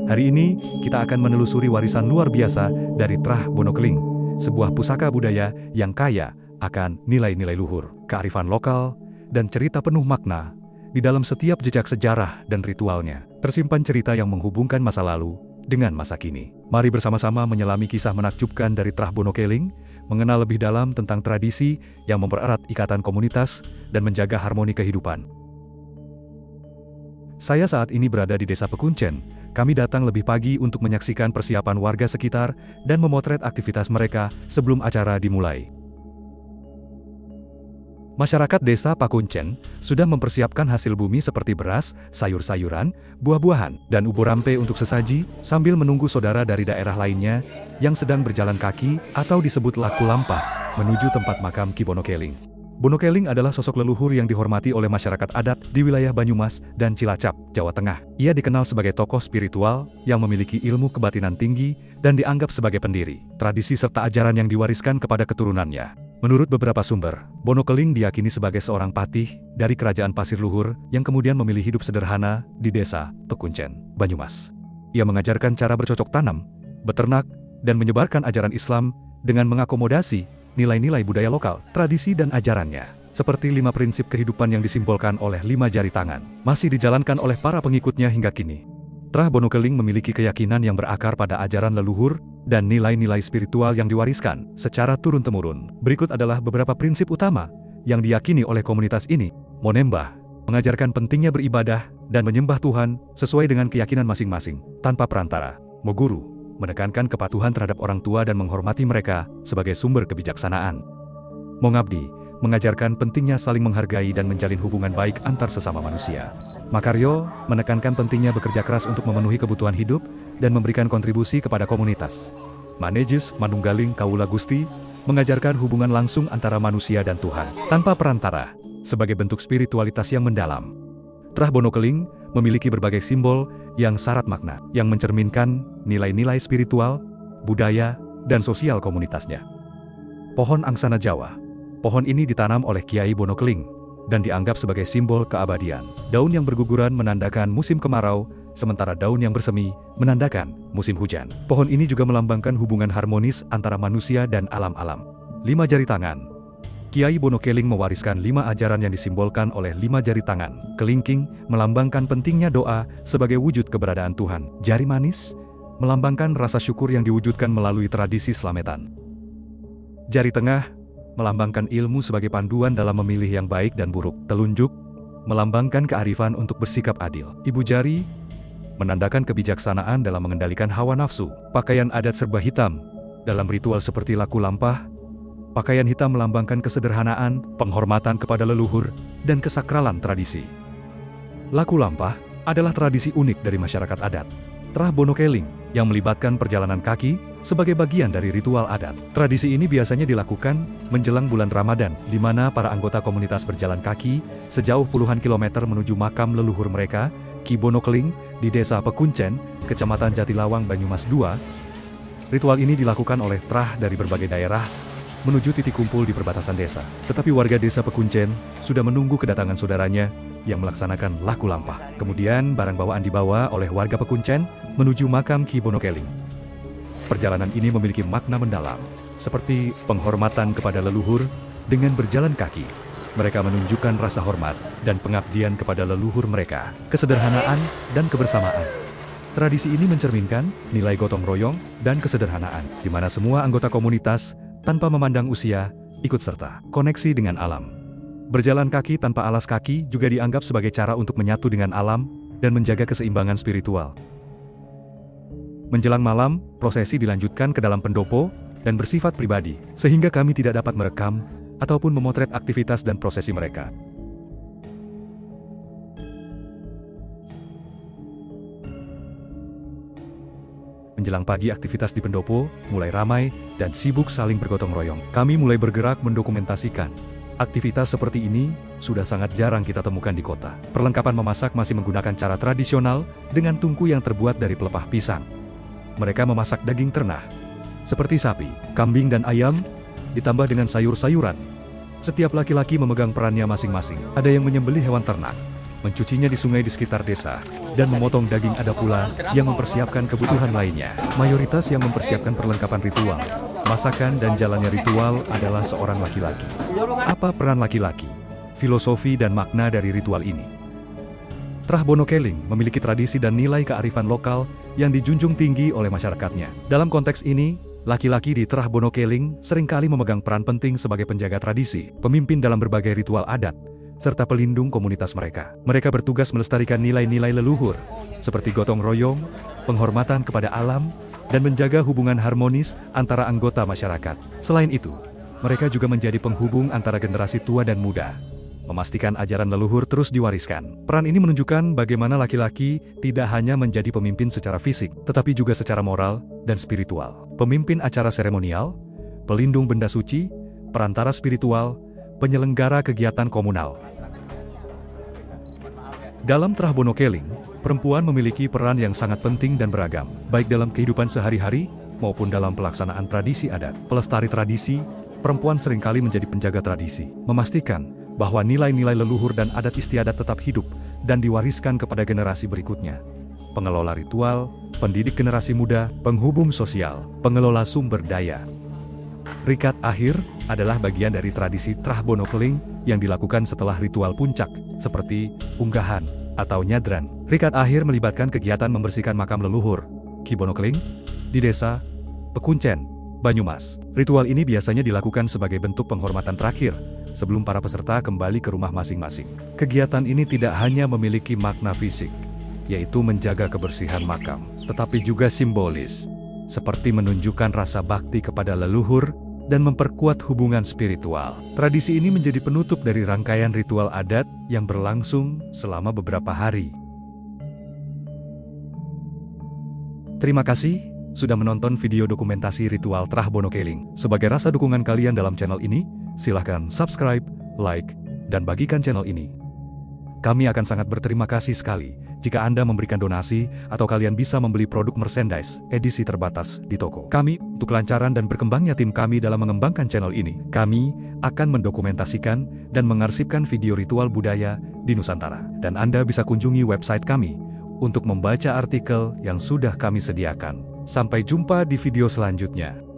Hari ini, kita akan menelusuri warisan luar biasa dari Trah Bonokeling, sebuah pusaka budaya yang kaya akan nilai-nilai luhur, kearifan lokal, dan cerita penuh makna. Di dalam setiap jejak sejarah dan ritualnya, tersimpan cerita yang menghubungkan masa lalu dengan masa kini. Mari bersama-sama menyelami kisah menakjubkan dari Trah Bonokeling, mengenal lebih dalam tentang tradisi yang mempererat ikatan komunitas dan menjaga harmoni kehidupan. Saya saat ini berada di Desa Pekuncen. Kami datang lebih pagi untuk menyaksikan persiapan warga sekitar dan memotret aktivitas mereka sebelum acara dimulai. Masyarakat Desa Pakuncen sudah mempersiapkan hasil bumi seperti beras, sayur-sayuran, buah-buahan, dan ubur rampe untuk sesaji, sambil menunggu saudara dari daerah lainnya yang sedang berjalan kaki atau disebut laku lampah menuju tempat makam Ki Bonokeling. Bonokeling adalah sosok leluhur yang dihormati oleh masyarakat adat di wilayah Banyumas dan Cilacap, Jawa Tengah. Ia dikenal sebagai tokoh spiritual yang memiliki ilmu kebatinan tinggi dan dianggap sebagai pendiri tradisi serta ajaran yang diwariskan kepada keturunannya. Menurut beberapa sumber, Bonokeling diyakini sebagai seorang patih dari kerajaan Pasir Luhur yang kemudian memilih hidup sederhana di Desa Pekuncen, Banyumas. Ia mengajarkan cara bercocok tanam, beternak, dan menyebarkan ajaran Islam dengan mengakomodasi nilai-nilai budaya lokal, tradisi dan ajarannya. Seperti 5 prinsip kehidupan yang disimbolkan oleh 5 jari tangan, masih dijalankan oleh para pengikutnya hingga kini. Trah Bonokeling memiliki keyakinan yang berakar pada ajaran leluhur dan nilai-nilai spiritual yang diwariskan secara turun-temurun. Berikut adalah beberapa prinsip utama yang diyakini oleh komunitas ini. Monembah, mengajarkan pentingnya beribadah dan menyembah Tuhan sesuai dengan keyakinan masing-masing, tanpa perantara. Moguru, menekankan kepatuhan terhadap orang tua dan menghormati mereka sebagai sumber kebijaksanaan. Mongabdi, mengajarkan pentingnya saling menghargai dan menjalin hubungan baik antar sesama manusia. Makaryo, menekankan pentingnya bekerja keras untuk memenuhi kebutuhan hidup dan memberikan kontribusi kepada komunitas. Manejis Manunggaling Kawula Gusti, mengajarkan hubungan langsung antara manusia dan Tuhan, tanpa perantara, sebagai bentuk spiritualitas yang mendalam. Trah Bonokeling memiliki berbagai simbol yang syarat makna, yang mencerminkan nilai-nilai spiritual, budaya, dan sosial komunitasnya. Pohon angsana Jawa. Pohon ini ditanam oleh Kiai Bonokeling dan dianggap sebagai simbol keabadian. Daun yang berguguran menandakan musim kemarau, sementara daun yang bersemi menandakan musim hujan. Pohon ini juga melambangkan hubungan harmonis antara manusia dan alam-alam. 5 jari tangan. Kiai Bonokeling mewariskan 5 ajaran yang disimbolkan oleh 5 jari tangan. Kelingking melambangkan pentingnya doa sebagai wujud keberadaan Tuhan. Jari manis melambangkan rasa syukur yang diwujudkan melalui tradisi slametan. Jari tengah melambangkan ilmu sebagai panduan dalam memilih yang baik dan buruk. Telunjuk melambangkan kearifan untuk bersikap adil. Ibu jari menandakan kebijaksanaan dalam mengendalikan hawa nafsu. Pakaian adat serba hitam dalam ritual seperti laku lampah. Pakaian hitam melambangkan kesederhanaan, penghormatan kepada leluhur, dan kesakralan tradisi. Laku lampah adalah tradisi unik dari masyarakat adat Trah Bonokeling yang melibatkan perjalanan kaki sebagai bagian dari ritual adat. Tradisi ini biasanya dilakukan menjelang bulan Ramadan, di mana para anggota komunitas berjalan kaki sejauh puluhan kilometer menuju makam leluhur mereka, Ki Bonokeling, di Desa Pekuncen, Kecamatan Jatilawang, Banyumas II. Ritual ini dilakukan oleh trah dari berbagai daerah menuju titik kumpul di perbatasan desa. Tetapi warga Desa Pekuncen sudah menunggu kedatangan saudaranya yang melaksanakan laku lampah. Kemudian barang bawaan dibawa oleh warga Pekuncen menuju makam Ki Bonokeling. Perjalanan ini memiliki makna mendalam, seperti penghormatan kepada leluhur dengan berjalan kaki. Mereka menunjukkan rasa hormat dan pengabdian kepada leluhur mereka, kesederhanaan dan kebersamaan. Tradisi ini mencerminkan nilai gotong royong dan kesederhanaan, di mana semua anggota komunitas tanpa memandang usia, ikut serta koneksi dengan alam. Berjalan kaki tanpa alas kaki juga dianggap sebagai cara untuk menyatu dengan alam dan menjaga keseimbangan spiritual. Menjelang malam, prosesi dilanjutkan ke dalam pendopo dan bersifat pribadi, sehingga kami tidak dapat merekam ataupun memotret aktivitas dan prosesi mereka. Menjelang pagi, aktivitas di pendopo mulai ramai dan sibuk saling bergotong royong. Kami mulai bergerak mendokumentasikan. Aktivitas seperti ini sudah sangat jarang kita temukan di kota. Perlengkapan memasak masih menggunakan cara tradisional dengan tungku yang terbuat dari pelepah pisang. Mereka memasak daging ternah, seperti sapi, kambing dan ayam, ditambah dengan sayur-sayuran. Setiap laki-laki memegang perannya masing-masing. Ada yang menyembelih hewan ternak, mencucinya di sungai di sekitar desa, dan memotong daging. Ada pula yang mempersiapkan kebutuhan lainnya. Mayoritas yang mempersiapkan perlengkapan ritual, masakan dan jalannya ritual adalah seorang laki-laki. Apa peran laki-laki? Filosofi dan makna dari ritual ini. Trah Bono Keling memiliki tradisi dan nilai kearifan lokal yang dijunjung tinggi oleh masyarakatnya. Dalam konteks ini, laki-laki di Trah Bono Keling seringkali memegang peran penting sebagai penjaga tradisi, pemimpin dalam berbagai ritual adat, serta pelindung komunitas mereka. Mereka bertugas melestarikan nilai-nilai leluhur, seperti gotong royong, penghormatan kepada alam, dan menjaga hubungan harmonis antara anggota masyarakat. Selain itu, mereka juga menjadi penghubung antara generasi tua dan muda, memastikan ajaran leluhur terus diwariskan. Peran ini menunjukkan bagaimana laki-laki tidak hanya menjadi pemimpin secara fisik, tetapi juga secara moral dan spiritual. Pemimpin acara seremonial, pelindung benda suci, perantara spiritual, penyelenggara kegiatan komunal. Dalam Trah Bono Keling, perempuan memiliki peran yang sangat penting dan beragam, baik dalam kehidupan sehari-hari maupun dalam pelaksanaan tradisi adat. Pelestari tradisi, perempuan seringkali menjadi penjaga tradisi, memastikan bahwa nilai-nilai leluhur dan adat istiadat tetap hidup dan diwariskan kepada generasi berikutnya. Pengelola ritual, pendidik generasi muda, penghubung sosial, pengelola sumber daya. Rikat akhir adalah bagian dari tradisi Trah Bono Keling yang dilakukan setelah ritual puncak, seperti unggahan atau nyadran. Rikat akhir melibatkan kegiatan membersihkan makam leluhur, Ki Bono Keling, di desa Pekuncen, Banyumas. Ritual ini biasanya dilakukan sebagai bentuk penghormatan terakhir, sebelum para peserta kembali ke rumah masing-masing. Kegiatan ini tidak hanya memiliki makna fisik, yaitu menjaga kebersihan makam, tetapi juga simbolis, seperti menunjukkan rasa bakti kepada leluhur dan memperkuat hubungan spiritual. Tradisi ini menjadi penutup dari rangkaian ritual adat yang berlangsung selama beberapa hari. Terima kasih sudah menonton video dokumentasi ritual Trah Bono Keling. Sebagai rasa dukungan kalian dalam channel ini, silahkan subscribe, like, dan bagikan channel ini. Kami akan sangat berterima kasih sekali jika Anda memberikan donasi atau kalian bisa membeli produk merchandise edisi terbatas di toko kami. Untuk kelancaran dan berkembangnya tim kami dalam mengembangkan channel ini, kami akan mendokumentasikan dan mengarsipkan video ritual budaya di Nusantara. Dan Anda bisa kunjungi website kami untuk membaca artikel yang sudah kami sediakan. Sampai jumpa di video selanjutnya.